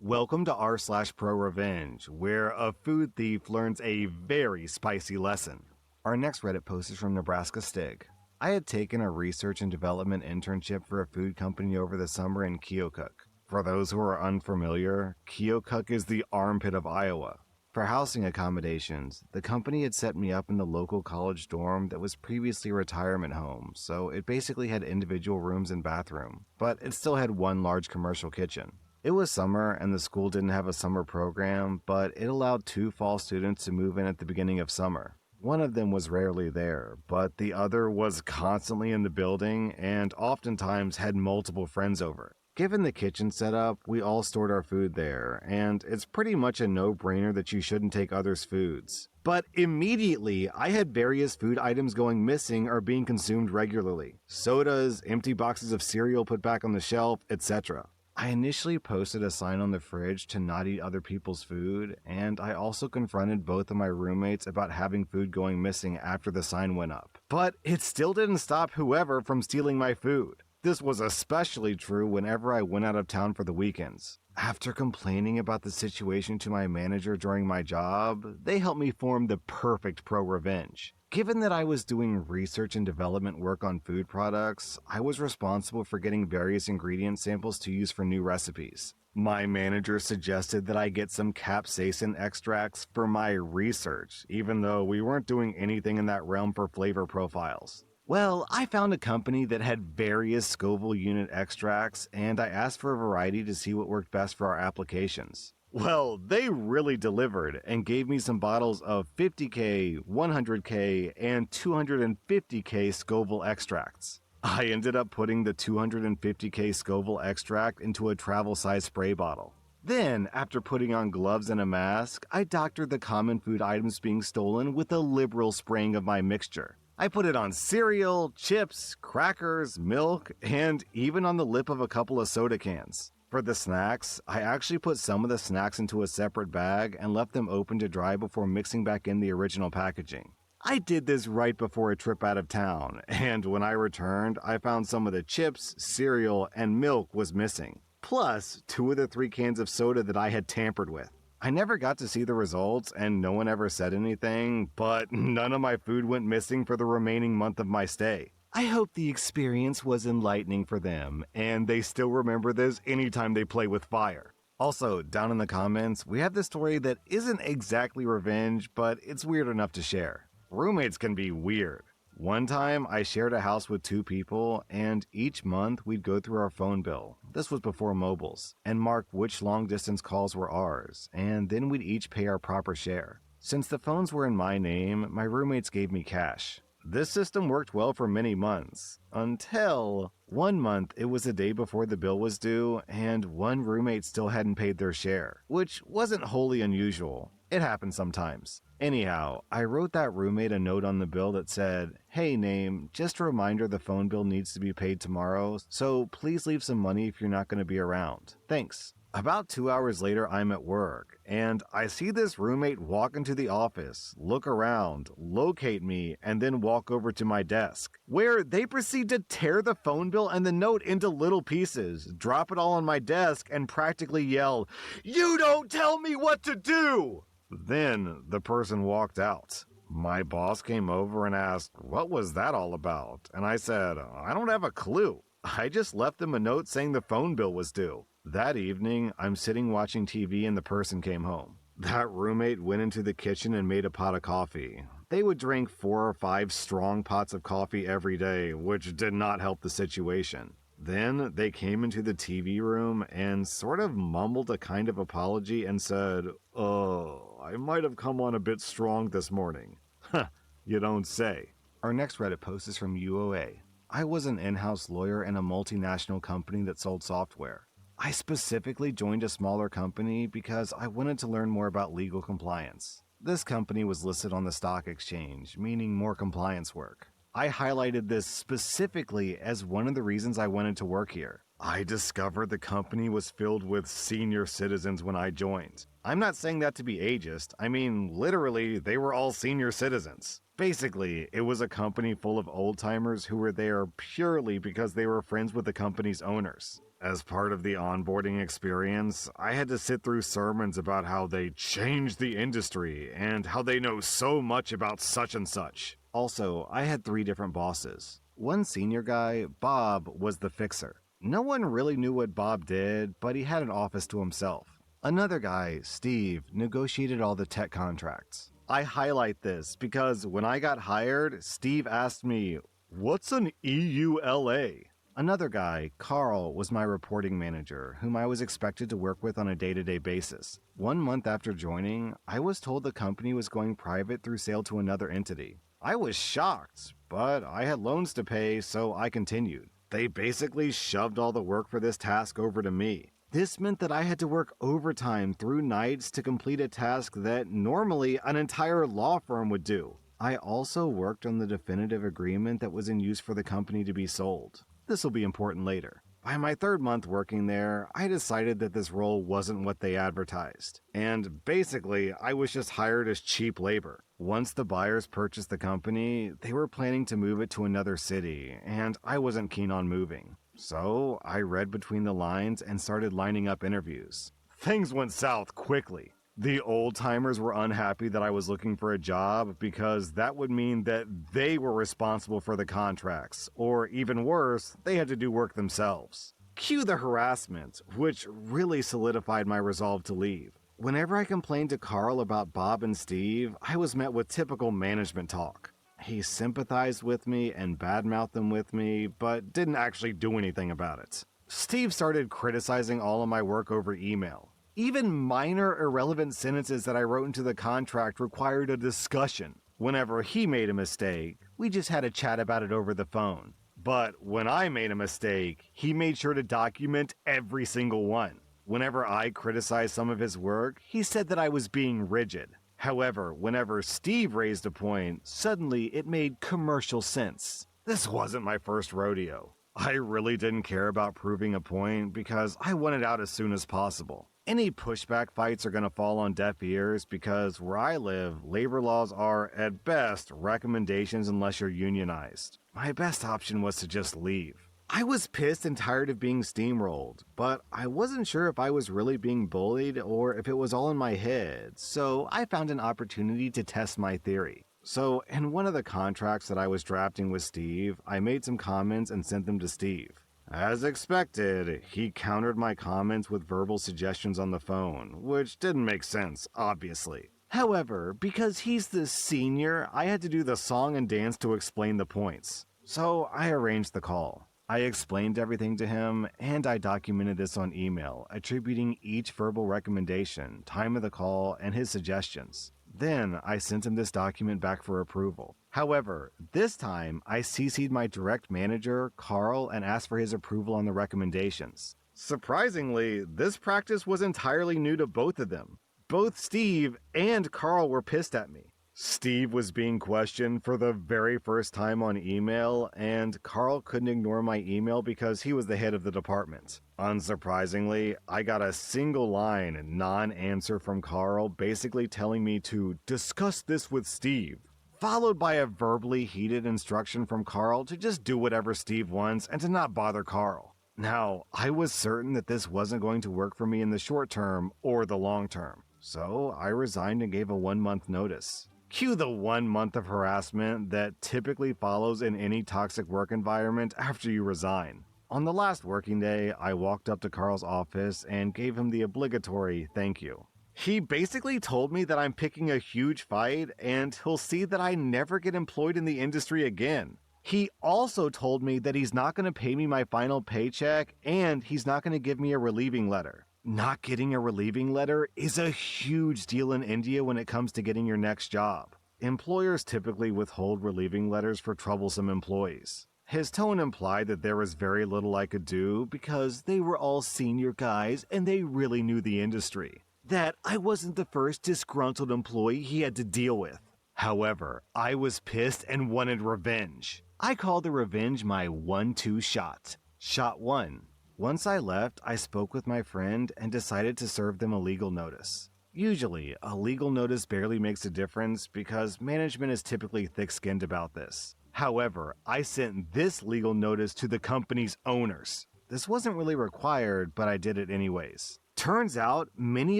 Welcome to r/Prorevenge, where a food thief learns a very spicy lesson. Our next Reddit post is from Nebraska Stig. I had taken a research and development internship for a food company over the summer in Keokuk. For those who are unfamiliar, Keokuk is the armpit of Iowa. For housing accommodations, the company had set me up in the local college dorm that was previously a retirement home, so it basically had individual rooms and bathroom, but it still had one large commercial kitchen. It was summer and the school didn't have a summer program, but it allowed 2 fall students to move in at the beginning of summer. One of them was rarely there, but the other was constantly in the building and oftentimes had multiple friends over. Given the kitchen setup, we all stored our food there, and it's pretty much a no-brainer that you shouldn't take others' foods. But immediately, I had various food items going missing or being consumed regularly. Sodas, empty boxes of cereal put back on the shelf, etc. I initially posted a sign on the fridge to not eat other people's food, and I also confronted both of my roommates about having food going missing after the sign went up. But it still didn't stop whoever from stealing my food. This was especially true whenever I went out of town for the weekends. After complaining about the situation to my manager during my job, they helped me form the perfect Prorevenge. Given that I was doing research and development work on food products, I was responsible for getting various ingredient samples to use for new recipes. My manager suggested that I get some capsaicin extracts for my research, even though we weren't doing anything in that realm for flavor profiles. Well, I found a company that had various Scoville unit extracts, and I asked for a variety to see what worked best for our applications. Well, they really delivered and gave me some bottles of 50K, 100K, and 250K Scoville extracts. I ended up putting the 250K Scoville extract into a travel-size spray bottle. Then, after putting on gloves and a mask, I doctored the common food items being stolen with a liberal spraying of my mixture. I put it on cereal, chips, crackers, milk, and even on the lip of a couple of soda cans. For the snacks, I actually put some of the snacks into a separate bag and left them open to dry before mixing back in the original packaging. I did this right before a trip out of town, and when I returned, I found some of the chips, cereal, and milk was missing. Plus, 2 of the 3 cans of soda that I had tampered with. I never got to see the results and no one ever said anything, but none of my food went missing for the remaining month of my stay. I hope the experience was enlightening for them, and they still remember this anytime they play with fire. Also, down in the comments, we have this story that isn't exactly revenge, but it's weird enough to share. Roommates can be weird. One time, I shared a house with 2 people, and each month we'd go through our phone bill, this was before mobiles, and mark which long-distance calls were ours, and then we'd each pay our proper share. Since the phones were in my name, my roommates gave me cash. This system worked well for many months, until one month it was the day before the bill was due, and one roommate still hadn't paid their share, which wasn't wholly unusual. It happens sometimes. Anyhow, I wrote that roommate a note on the bill that said, "Hey name, just a reminder the phone bill needs to be paid tomorrow, so please leave some money if you're not going to be around. Thanks." About 2 hours later, I'm at work, and I see this roommate walk into the office, look around, locate me, and then walk over to my desk, where they proceed to tear the phone bill and the note into little pieces, drop it all on my desk, and practically yell, "You don't tell me what to do!" Then the person walked out. My boss came over and asked, "What was that all about?" And I said, "I don't have a clue. I just left them a note saying the phone bill was due." That evening, I'm sitting watching TV and the person came home. That roommate went into the kitchen and made a pot of coffee. They would drink 4 or 5 strong pots of coffee every day, which did not help the situation. Then they came into the TV room and sort of mumbled a kind of apology and said, I might have come on a bit strong this morning." Huh, you don't say. Our next Reddit post is from UOA. I was an in-house lawyer in a multinational company that sold software. I specifically joined a smaller company because I wanted to learn more about legal compliance. This company was listed on the stock exchange, meaning more compliance work. I highlighted this specifically as one of the reasons I wanted to work here. I discovered the company was filled with senior citizens when I joined. I'm not saying that to be ageist, I mean literally they were all senior citizens. Basically, it was a company full of old-timers who were there purely because they were friends with the company's owners. As part of the onboarding experience, I had to sit through sermons about how they changed the industry and how they know so much about such and such. Also, I had 3 different bosses. One senior guy, Bob, was the fixer. No one really knew what Bob did, but he had an office to himself. Another guy, Steve, negotiated all the tech contracts. I highlight this because when I got hired, Steve asked me, "What's an EULA?" Another guy, Carl, was my reporting manager, whom I was expected to work with on a day-to-day basis. 1 month after joining, I was told the company was going private through sale to another entity. I was shocked, but I had loans to pay, so I continued. They basically shoved all the work for this task over to me. This meant that I had to work overtime through nights to complete a task that normally an entire law firm would do. I also worked on the definitive agreement that was in use for the company to be sold. This will be important later. By my 3rd month working there, I decided that this role wasn't what they advertised. And basically, I was just hired as cheap labor. Once the buyers purchased the company, they were planning to move it to another city, and I wasn't keen on moving. So I read between the lines and started lining up interviews. Things went south quickly. The old-timers were unhappy that I was looking for a job because that would mean that they were responsible for the contracts, or even worse, they had to do work themselves. Cue the harassment, which really solidified my resolve to leave. Whenever I complained to Carl about Bob and Steve, I was met with typical management talk. He sympathized with me and badmouthed them with me, but didn't actually do anything about it. Steve started criticizing all of my work over email. Even minor irrelevant sentences that I wrote into the contract required a discussion. Whenever he made a mistake, we just had a chat about it over the phone. But when I made a mistake, he made sure to document every single one. Whenever I criticized some of his work, he said that I was being rigid. However, whenever Steve raised a point, suddenly it made commercial sense. This wasn't my first rodeo. I really didn't care about proving a point because I wanted out as soon as possible. Any pushback fights are going to fall on deaf ears because where I live, labor laws are, at best, recommendations unless you're unionized. My best option was to just leave. I was pissed and tired of being steamrolled, but I wasn't sure if I was really being bullied or if it was all in my head, so I found an opportunity to test my theory. So, in one of the contracts that I was drafting with Steve, I made some comments and sent them to Steve. As expected, he countered my comments with verbal suggestions on the phone, which didn't make sense, obviously. However, because he's the senior, I had to do the song and dance to explain the points. So I arranged the call. I explained everything to him, and I documented this on email, attributing each verbal recommendation, time of the call, and his suggestions. Then I sent him this document back for approval. However, this time I CC'd my direct manager, Carl, and asked for his approval on the recommendations. Surprisingly, this practice was entirely new to both of them. Both Steve and Carl were pissed at me. Steve was being questioned for the very first time on email, and Carl couldn't ignore my email because he was the head of the department. Unsurprisingly, I got a single line non-answer from Carl basically telling me to discuss this with Steve, followed by a verbally heated instruction from Carl to just do whatever Steve wants and to not bother Carl. Now, I was certain that this wasn't going to work for me in the short term or the long term, so I resigned and gave a 1-month notice. Cue the 1 month of harassment that typically follows in any toxic work environment after you resign. On the last working day, I walked up to Carl's office and gave him the obligatory thank you. He basically told me that I'm picking a huge fight and he'll see that I never get employed in the industry again. He also told me that he's not going to pay me my final paycheck and he's not going to give me a relieving letter. Not getting a relieving letter is a huge deal in India when it comes to getting your next job. Employers typically withhold relieving letters for troublesome employees. His tone implied that there was very little I could do because they were all senior guys and they really knew the industry. That I wasn't the first disgruntled employee he had to deal with. However, I was pissed and wanted revenge. I called the revenge my 1-2 shot. Shot 1. Once I left, I spoke with my friend and decided to serve them a legal notice. Usually, a legal notice barely makes a difference because management is typically thick-skinned about this. However, I sent this legal notice to the company's owners. This wasn't really required, but I did it anyways. Turns out, many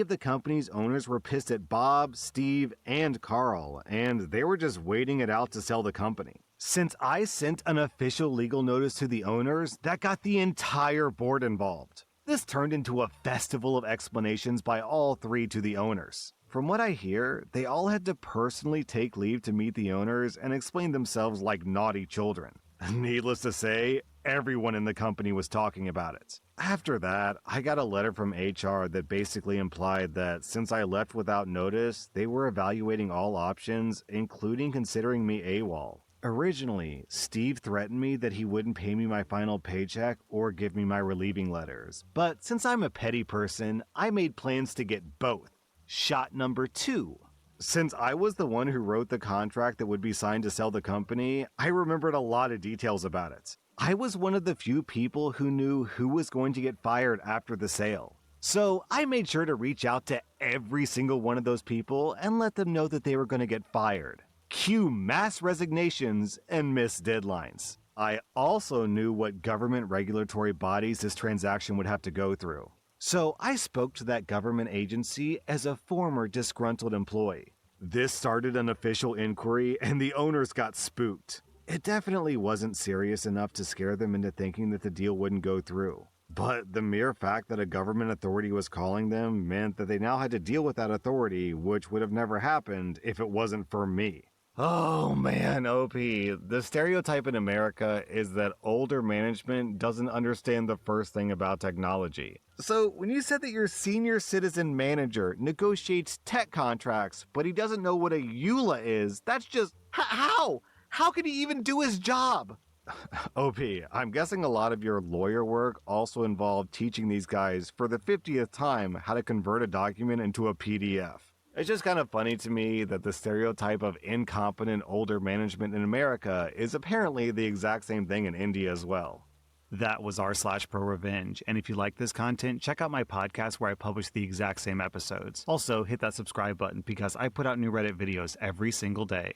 of the company's owners were pissed at Bob, Steve, and Carl, and they were just waiting it out to sell the company. Since I sent an official legal notice to the owners, that got the entire board involved. This turned into a festival of explanations by all three to the owners. From what I hear, they all had to personally take leave to meet the owners and explain themselves like naughty children. Needless to say, everyone in the company was talking about it. After that, I got a letter from HR that basically implied that since I left without notice, they were evaluating all options, including considering me AWOL. Originally, Steve threatened me that he wouldn't pay me my final paycheck or give me my relieving letters, but since I'm a petty person, I made plans to get both. Shot number 2. Since I was the one who wrote the contract that would be signed to sell the company, I remembered a lot of details about it. I was one of the few people who knew who was going to get fired after the sale. So I made sure to reach out to every single one of those people and let them know that they were going to get fired. Cue mass resignations and missed deadlines. I also knew what government regulatory bodies this transaction would have to go through. So I spoke to that government agency as a former disgruntled employee. This started an official inquiry and the owners got spooked. It definitely wasn't serious enough to scare them into thinking that the deal wouldn't go through. But the mere fact that a government authority was calling them meant that they now had to deal with that authority, which would have never happened if it wasn't for me. Oh man, OP, the stereotype in America is that older management doesn't understand the first thing about technology. So when you said that your senior citizen manager negotiates tech contracts, but he doesn't know what a EULA is, that's just, how? How could he even do his job? OP, I'm guessing a lot of your lawyer work also involved teaching these guys for the 50th time how to convert a document into a PDF. It's just kind of funny to me that the stereotype of incompetent older management in America is apparently the exact same thing in India as well. That was r/Prorevenge, and if you like this content, check out my podcast where I publish the exact same episodes. Also, hit that subscribe button because I put out new Reddit videos every single day.